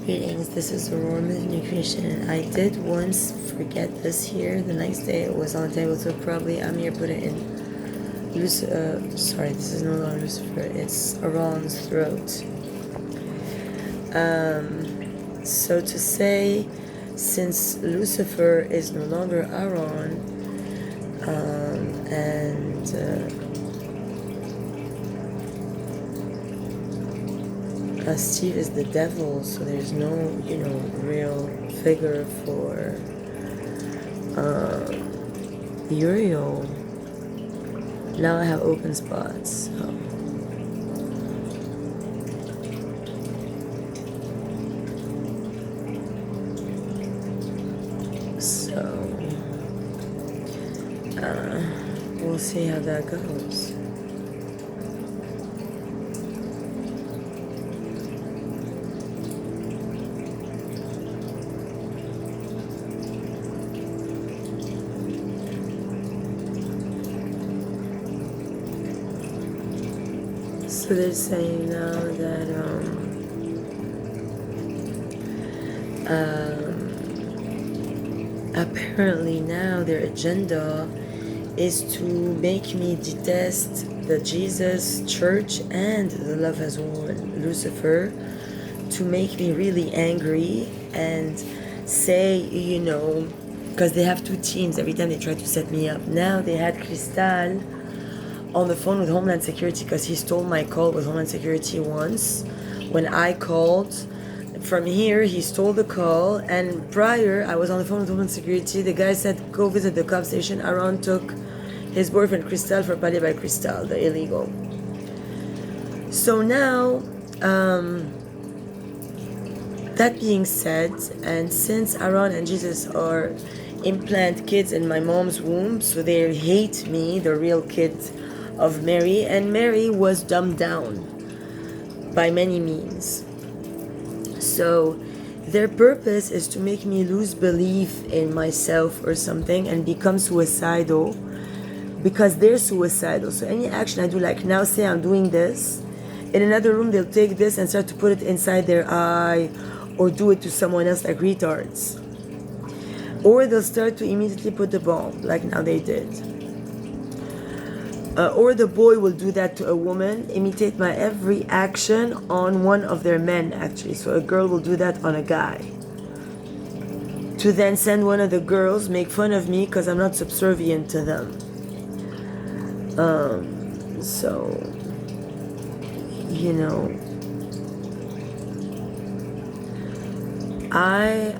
Greetings, this is Aurora Nutrition, and I did once forget this here. The next day it was on the table, so probably Amir put it in sorry, this is no longer Lucifer, it's Aaron's throat. So to say, since Lucifer is no longer Aaron, Steve is the devil, so there's no, real figure for Uriel. Now I have open spots. So we'll see how that goes. So they're saying now that apparently now their agenda is to make me detest the Jesus Church and the Love Has Won Lucifer, to make me really angry and say, because they have two teams every time they try to set me up. Now they had Cristal on the phone with Homeland Security because he stole my call with Homeland Security once. When I called from here, he stole the call, and prior I was on the phone with Homeland Security. The guy said, go visit the cop station. Aaron took his boyfriend Cristal for Palais by Cristal, the illegal. So now, that being said, and since Aaron and Jesus are implant kids in my mom's womb, so they hate me, the real kid of Mary, and Mary was dumbed down by many means. So their purpose is to make me lose belief in myself or something and become suicidal, because they're suicidal. So any action I do, like now say I'm doing this, in another room they'll take this and start to put it inside their eye or do it to someone else like retards. Or they'll start to immediately put the bomb like now they did. Or the boy will do that to a woman, imitate my every action on one of their men, actually. So a girl will do that on a guy. To then send one of the girls, make fun of me because I'm not subservient to them. I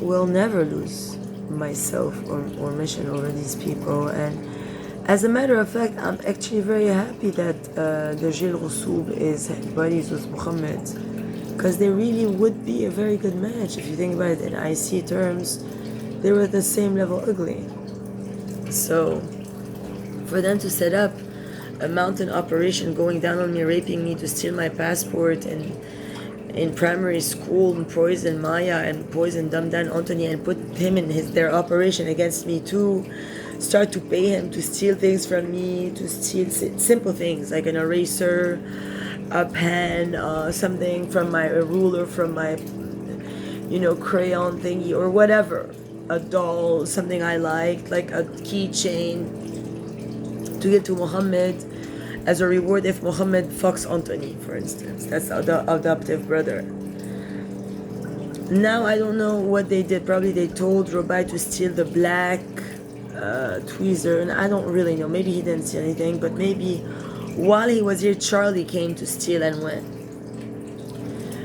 will never lose myself or mission over these people. And as a matter of fact, I'm actually very happy that the Gil Roussoub is buddies with Mohamed, because they really would be a very good match. If you think about it in IC terms, they were at the same level ugly. So for them to set up a mountain operation, going down on me, raping me, to steal my passport, and in primary school, and poison Maya and poison Damdan Anthony, and put him in their operation against me too, start to pay him to steal things from me, to steal simple things like an eraser, a pen, something from a ruler, from my crayon thingy or whatever, a doll, something I liked, like a keychain, to give to Mohammed as a reward if Mohammed fucks Anthony, for instance. That's the adoptive brother. Now I don't know what they did. Probably they told Roby to steal the black tweezer, and I don't really know. Maybe he didn't steal anything, but maybe while he was here, Charlie came to steal and went.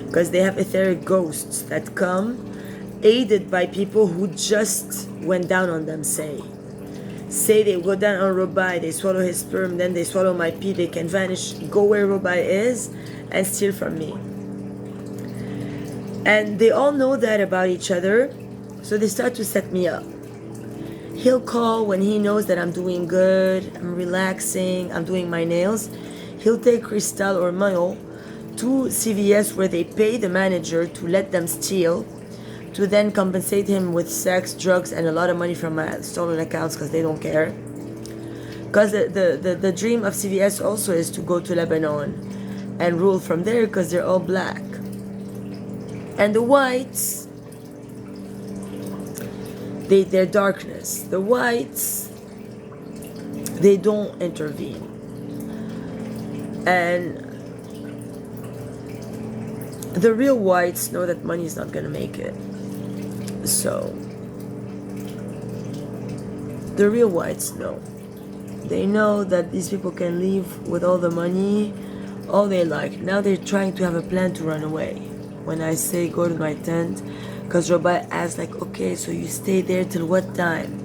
Because they have etheric ghosts that come, aided by people who just went down on them, say they go down on Roby, they swallow his sperm, then they swallow my pee, they can vanish, go where Roby is, and steal from me. And they all know that about each other, so they start to set me up. He'll call when he knows that I'm doing good, I'm relaxing, I'm doing my nails. He'll take Cristal or Mayo to CVS, where they pay the manager to let them steal, to then compensate him with sex, drugs, and a lot of money from my stolen accounts, because they don't care. Because the dream of CVS also is to go to Lebanon and rule from there, because they're all black. And the whites, they're darkness. The whites, they don't intervene. And the real whites know that money is not going to make it. So the real whites know. They know that these people can leave with all the money all they like. Now they're trying to have a plan to run away. When I say go to my tent, because Roby asked like, okay, so you stay there till what time?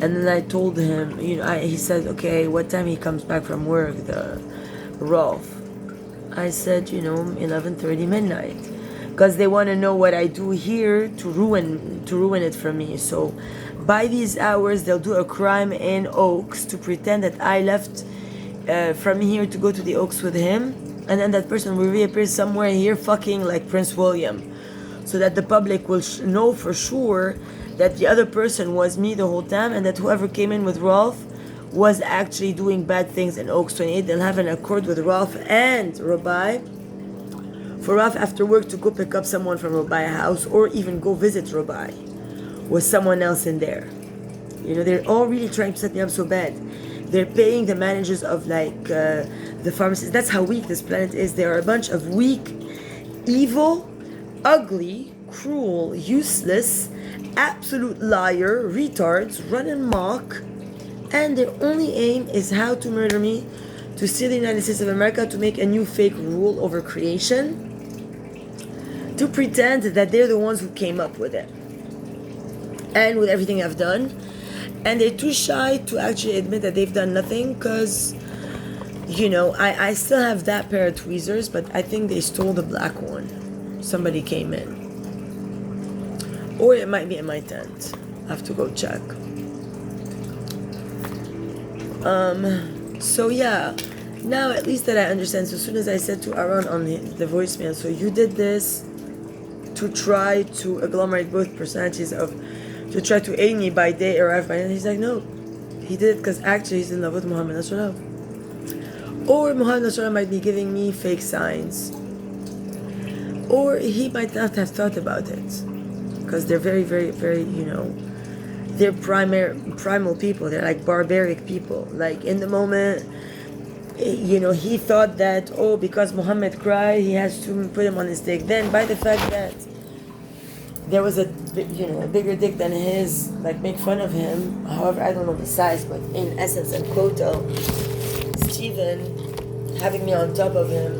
And then I told him, he said, okay, what time he comes back from work, the Rolf? I said, 11:30 midnight. Because they want to know what I do here to ruin it for me. So by these hours, they'll do a crime in Oaks to pretend that I left from here to go to the Oaks with him, and then that person will reappear somewhere here fucking like Prince William, so that the public will know for sure that the other person was me the whole time, and that whoever came in with Rolf was actually doing bad things in Oaks 28. They'll have an accord with Rolf and Roby for Rolf after work to go pick up someone from Roby's house, or even go visit Roby with someone else in there. They're all really trying to set me up so bad. They're paying the managers of the pharmacies. That's how weak this planet is. They are a bunch of weak, evil, ugly, cruel, useless, absolute liar, retards, run amok, and their only aim is how to murder me, to steal the United States of America, to make a new fake rule over creation, to pretend that they're the ones who came up with it and with everything I've done. And they're too shy to actually admit that they've done nothing, because I still have that pair of tweezers, but I think they stole the black one. Somebody came in, or it might be in my tent. I have to go check. So yeah, now at least that I understand. So as soon as I said to Aaron on the voicemail, so you did this to try to agglomerate both personalities, to try to aid me by day, arrive by night. He's like, no, he did it because actually he's in love with Mohamed Nasrallah. Or Mohamed Nasrallah might be giving me fake signs, or he might not have thought about it, because they're very, very, very, they're primal people. They're like barbaric people. Like in the moment, he thought that, because Mohammed cried, he has to put him on his dick. Then by the fact that there was a bigger dick than his, like make fun of him. However, I don't know the size, but in essence and quote, Stephen having me on top of him,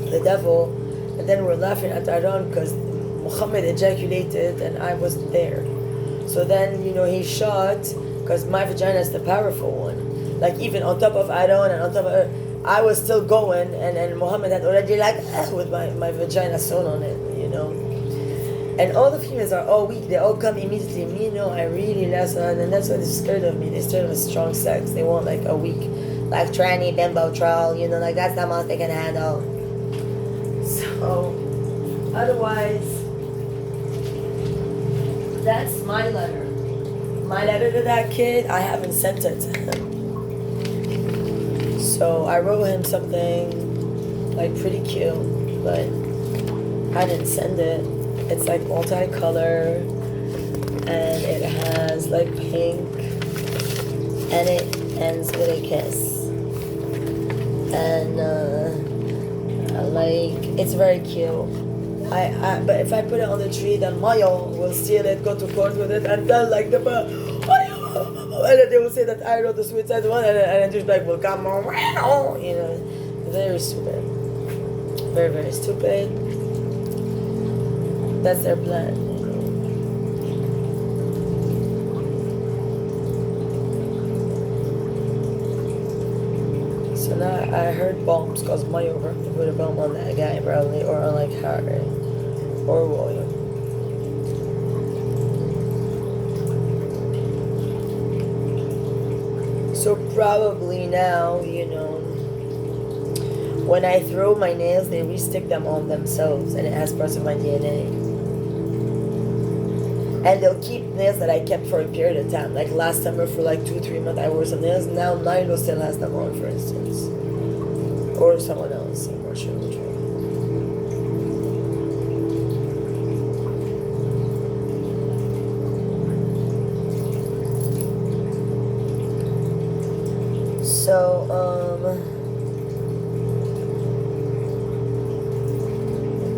the devil, and then we're laughing at Aaron because Mohammed ejaculated and I wasn't there. So then, he shot, because my vagina is the powerful one. Like even on top of Aaron and on top of her, I was still going, and Mohammed had already with my vagina sewn on it, And all the females are all weak. They all come immediately. Me, no, I really lesson, and that's why they're scared of me. They're scared of strong sex. They want like a weak, like tranny, bimbo, troll, like that's the most they can handle. So, otherwise, that's my letter. My letter to that kid, I haven't sent it to him. So I wrote him something like pretty cute, but I didn't send it. It's like multicolor, and it has like pink, and it ends with a kiss. And it's very cute. But if I put it on the tree, then Mayo will steal it, go to court with it, and tell like the and then they will say that I wrote the suicide one, and then just like will come on, very stupid, very, very stupid. That's their plan. So now I heard bombs, because Mayo put a bomb on that guy probably, or on like Harry or William. So probably now, when I throw my nails, they re-stick them on themselves, and it has parts of my DNA. And they'll keep nails that I kept for a period of time. Like last summer for like 2-3 months I wore some nails. Now Nilo still has them on, for instance. Or someone else, I'm not sure which one.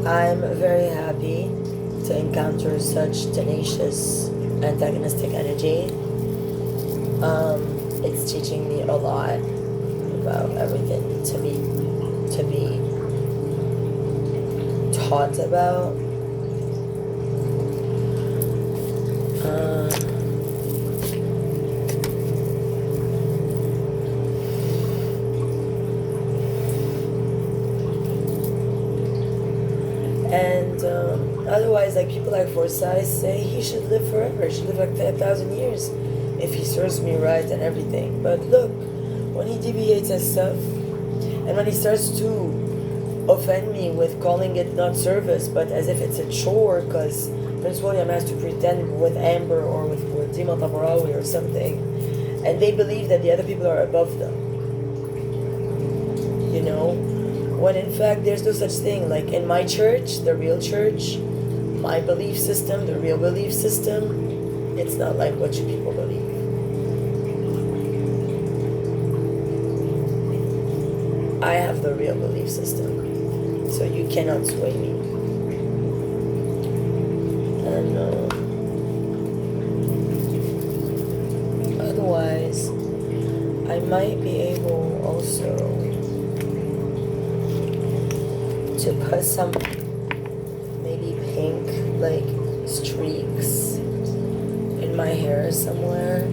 I'm very happy to encounter such tenacious antagonistic energy. It's teaching me a lot about everything to be taught about. And otherwise, like people like Forsyth say, he should live forever. He should live like 10,000 years if he serves me right and everything. But look, when he deviates and stuff, and when he starts to offend me with calling it not service, but as if it's a chore, because Prince William has to pretend with Amber or with dima tabrawi or something, and they believe that the other people are above them. You know, when in fact there's no such thing. Like in my church, the real church, my belief system, the real belief system, it's not like what you people believe. I have the real belief system, so you cannot sway me. And otherwise, I might be able also to put some maybe pink like streaks in my hair somewhere,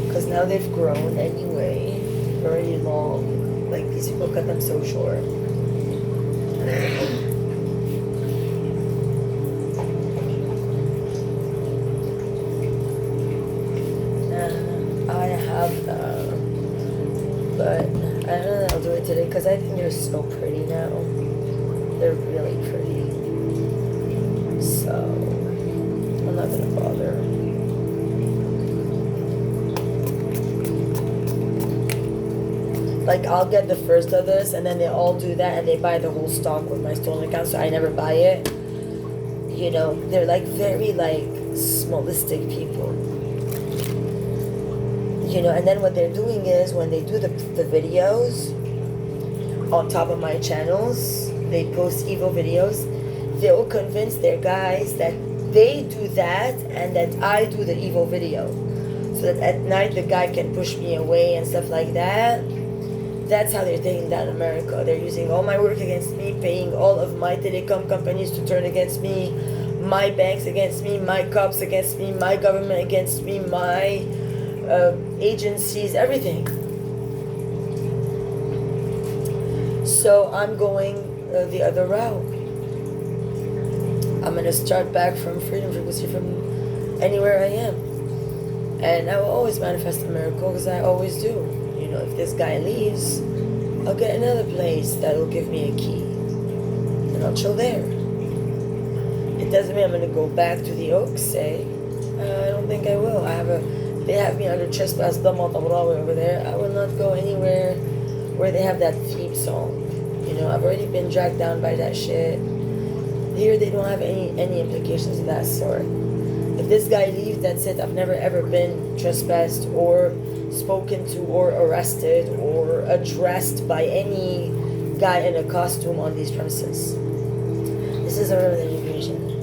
because now they've grown anyway, very long. Like these people cut them so short. And I have them, but I don't know, I'll do it today because I think they're so pretty now. They're really pretty. So I'm not gonna bother. Like I'll get the first of this and then they all do that and they buy the whole stock with my stolen account, so I never buy it. You know, they're like very like smallistic people. You know, and then what they're doing is when they do the videos on top of my channels, they post evil videos, they'll convince their guys that they do that and that I do the evil video. So that at night the guy can push me away and stuff like that. That's how they're taking down America. They're using all my work against me, paying all of my telecom companies to turn against me, my banks against me, my cops against me, my government against me, my agencies, everything. So I'm going the other route. I'm going to start back from freedom frequency from anywhere I am. And I will always manifest a miracle because I always do. You know, if this guy leaves, I'll get another place that will give me a key. And I'll chill there. It doesn't mean I'm going to go back to the Oaks, say. I don't think I will. They have me under trespass dima tabrawi over there. I will not go anywhere where they have that theme song. You know, I've already been dragged down by that shit. Here they don't have any implications of that sort. If this guy leaves, that's it. I've never ever been trespassed or spoken to or arrested or addressed by any guy in a costume on these premises. This is a real education.